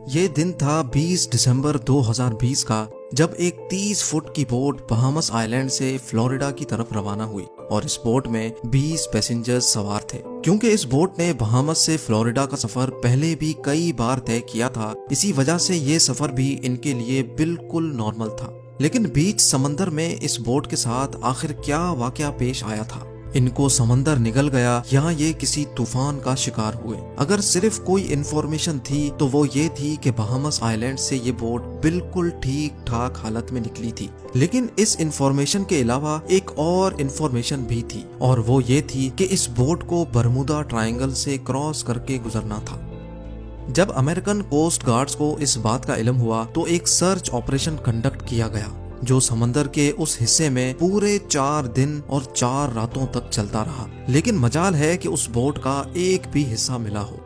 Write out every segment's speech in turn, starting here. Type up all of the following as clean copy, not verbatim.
یہ دن تھا 20 دسمبر 2020 کا، جب ایک 30 فٹ کی بوٹ بہامس آئلینڈ سے فلوریڈا کی طرف روانہ ہوئی اور اس بوٹ میں 20 پیسنجرز سوار تھے۔ کیونکہ اس بوٹ نے بہامس سے فلوریڈا کا سفر پہلے بھی کئی بار طے کیا تھا، اسی وجہ سے یہ سفر بھی ان کے لیے بالکل نارمل تھا۔ لیکن بیچ سمندر میں اس بوٹ کے ساتھ آخر کیا واقعہ پیش آیا تھا؟ ان کو سمندر نگل گیا یا یہ کسی طوفان کا شکار ہوئے؟ اگر صرف کوئی انفارمیشن تھی تو وہ یہ تھی کہ بہامس آئلینڈ سے یہ بوٹ بالکل ٹھیک ٹھاک حالت میں نکلی تھی۔ لیکن اس انفارمیشن کے علاوہ ایک اور انفارمیشن بھی تھی، اور وہ یہ تھی کہ اس بوٹ کو برمودا ٹرائنگل سے کراس کر کے گزرنا تھا۔ جب امریکن کوسٹ گارڈز کو اس بات کا علم ہوا تو ایک سرچ آپریشن کنڈکٹ کیا گیا، جو سمندر کے اس حصے میں پورے 4 دن اور 4 راتوں تک چلتا رہا۔ لیکن مجال ہے کہ اس بوٹ کا ایک بھی حصہ ملا ہو۔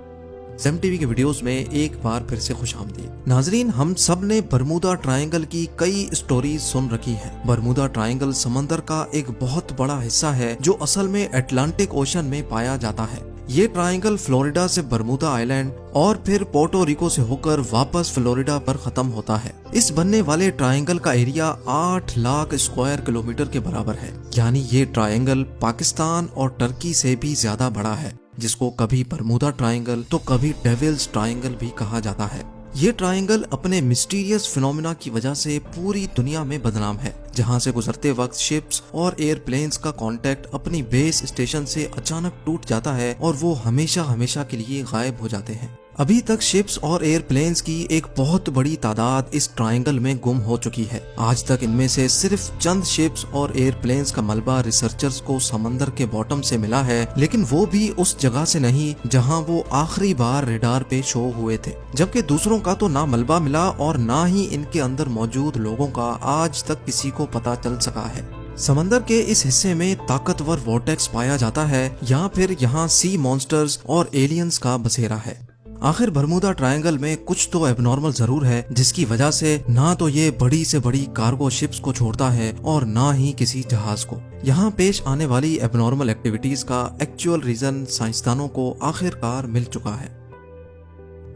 زیم ٹی وی کے ویڈیوز میں ایک بار پھر سے خوش آمدید۔ ناظرین، ہم سب نے برمودا ٹرائنگل کی کئی سٹوریز سن رکھی ہیں۔ برمودا ٹرائنگل سمندر کا ایک بہت بڑا حصہ ہے جو اصل میں اٹلانٹک اوشن میں پایا جاتا ہے۔ یہ ٹرائنگل فلوریڈا سے برمودا آئلینڈ اور پھر پورٹو ریکو سے ہو کر واپس فلوریڈا پر ختم ہوتا ہے۔ اس بننے والے ٹرائنگل کا ایریا 8 لاکھ اسکوائر کلومیٹر کے برابر ہے، یعنی یہ ٹرائنگل پاکستان اور ترکی سے بھی زیادہ بڑا ہے، جس کو کبھی برمودا ٹرائنگل تو کبھی ڈیولز ٹرائنگل بھی کہا جاتا ہے۔ یہ ٹرائنگل اپنے مسٹیریس فینومینا کی وجہ سے پوری دنیا میں بدنام ہے، جہاں سے گزرتے وقت شپس اور ایئر پلینز کا کانٹیکٹ اپنی بیس اسٹیشن سے اچانک ٹوٹ جاتا ہے اور وہ ہمیشہ کے لیے غائب ہو جاتے ہیں۔ ابھی تک شپس اور ایئر پلینز کی ایک بہت بڑی تعداد اس ٹرائنگل میں گم ہو چکی ہے۔ آج تک ان میں سے صرف چند شپس اور ایئر پلینز کا ملبہ ریسرچرز کو سمندر کے باٹم سے ملا ہے، لیکن وہ بھی اس جگہ سے نہیں جہاں وہ آخری بار ریڈار پہ شو ہوئے تھے۔ جبکہ دوسروں کا تو نہ ملبہ ملا اور نہ ہی ان کے اندر موجود لوگوں کا آج تک کسی کو پتہ چل سکا ہے۔ سمندر کے اس حصے میں طاقتور وورٹیکس پایا جاتا ہے یا پھر یہاں سی مانسٹرز اور ایلینز کا بسیرا ہے۔ آخر برمودا ٹرائنگل میں کچھ تو ایب نارمل ضرور ہے، جس کی وجہ سے نہ تو یہ بڑی سے بڑی کارگو شپس کو چھوڑتا ہے اور نہ ہی کسی جہاز کو۔ یہاں پیش آنے والی ایب نارمل ایکٹیویٹیز کا ایکچوئل ریزن سائنسدانوں کو آخر کار مل چکا ہے۔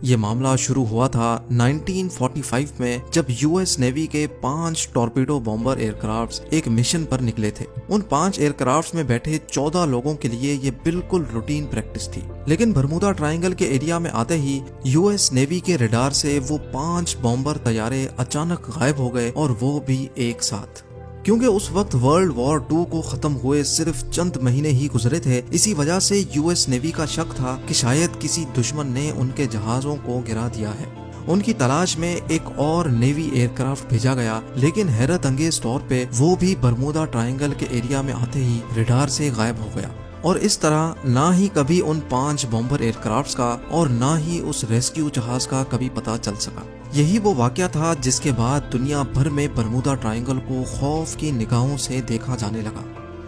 یہ معاملہ شروع ہوا تھا 1945 میں، جب یو ایس نیوی کے 5 ٹورپیڈو بامبر ایئر کرافٹس ایک مشن پر نکلے تھے۔ ان 5 ایئر کرافٹس میں بیٹھے 14 لوگوں کے لیے یہ بالکل روٹین پریکٹس تھی۔ لیکن برمودا ٹرائنگل کے ایریا میں آتے ہی یو ایس نیوی کے ریڈار سے وہ 5 بامبر طیارے اچانک غائب ہو گئے، اور وہ بھی ایک ساتھ۔ کیونکہ اس وقت ورلڈ وار 2 کو ختم ہوئے صرف چند مہینے ہی گزرے تھے، اسی وجہ سے یو ایس نیوی کا شک تھا کہ شاید کسی دشمن نے ان کے جہازوں کو گرا دیا ہے۔ ان کی تلاش میں ایک اور نیوی ایئر کرافٹ بھیجا گیا، لیکن حیرت انگیز طور پہ وہ بھی برمودا ٹرائنگل کے ایریا میں آتے ہی ریڈار سے غائب ہو گیا۔ اور اس طرح نہ ہی کبھی ان 5 بامبر ایئر کرافٹس کا اور نہ ہی اس ریسکیو جہاز کا کبھی پتہ چل سکا۔ یہی وہ واقعہ تھا جس کے بعد دنیا بھر میں برمودا ٹرائنگل کو خوف کی نگاہوں سے دیکھا جانے لگا۔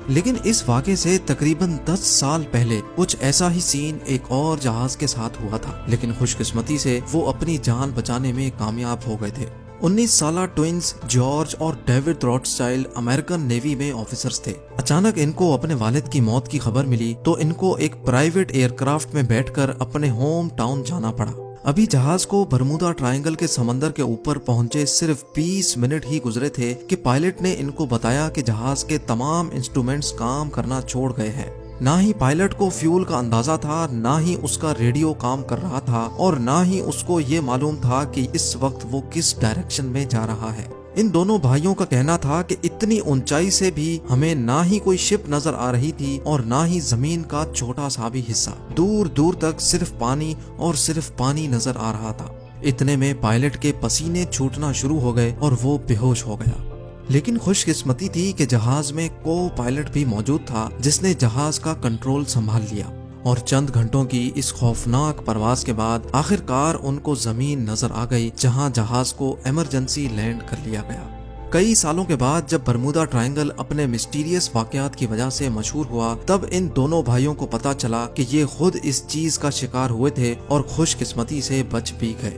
لیکن اس واقعے سے تقریباً 10 سال پہلے کچھ ایسا ہی سین ایک اور جہاز کے ساتھ ہوا تھا، لیکن خوش قسمتی سے وہ اپنی جان بچانے میں کامیاب ہو گئے تھے۔ 19 سالہ ٹوئنز جارج اور ڈیوڈ روتھسچائلڈ امریکن نیوی میں آفیسرز تھے۔ اچانک ان کو اپنے والد کی موت کی خبر ملی تو ان کو ایک پرائیویٹ ایئر کرافٹ میں بیٹھ کر اپنے ہوم ٹاؤن جانا پڑا۔ ابھی جہاز کو برمودا ٹرائنگل کے سمندر کے اوپر پہنچے صرف 20 منٹ ہی گزرے تھے کہ پائلٹ نے ان کو بتایا کہ جہاز کے تمام انسٹرومنٹس کام کرنا چھوڑ گئے ہیں۔ نہ ہی پائلٹ کو فیول کا اندازہ تھا، نہ ہی اس کا ریڈیو کام کر رہا تھا، اور نہ ہی اس کو یہ معلوم تھا کہ اس وقت وہ کس ڈائریکشن میں جا رہا ہے۔ ان دونوں بھائیوں کا کہنا تھا کہ اتنی اونچائی سے بھی ہمیں نہ ہی کوئی شپ نظر آ رہی تھی اور نہ ہی زمین کا چھوٹا سا بھی حصہ، دور دور تک صرف پانی اور صرف پانی نظر آ رہا تھا۔ اتنے میں پائلٹ کے پسینے چھوٹنا شروع ہو گئے اور وہ بے ہوش ہو گیا۔ لیکن خوش قسمتی تھی کہ جہاز میں کو پائلٹ بھی موجود تھا، جس نے جہاز کا کنٹرول سنبھال لیا، اور چند گھنٹوں کی اس خوفناک پرواز کے بعد آخر کار ان کو زمین نظر آ گئی، جہاں جہاز کو ایمرجنسی لینڈ کر لیا گیا۔ کئی سالوں کے بعد جب برمودا ٹرائنگل اپنے مسٹیریس واقعات کی وجہ سے مشہور ہوا، تب ان دونوں بھائیوں کو پتا چلا کہ یہ خود اس چیز کا شکار ہوئے تھے اور خوش قسمتی سے بچ بھی گئے۔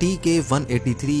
TK-183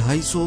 250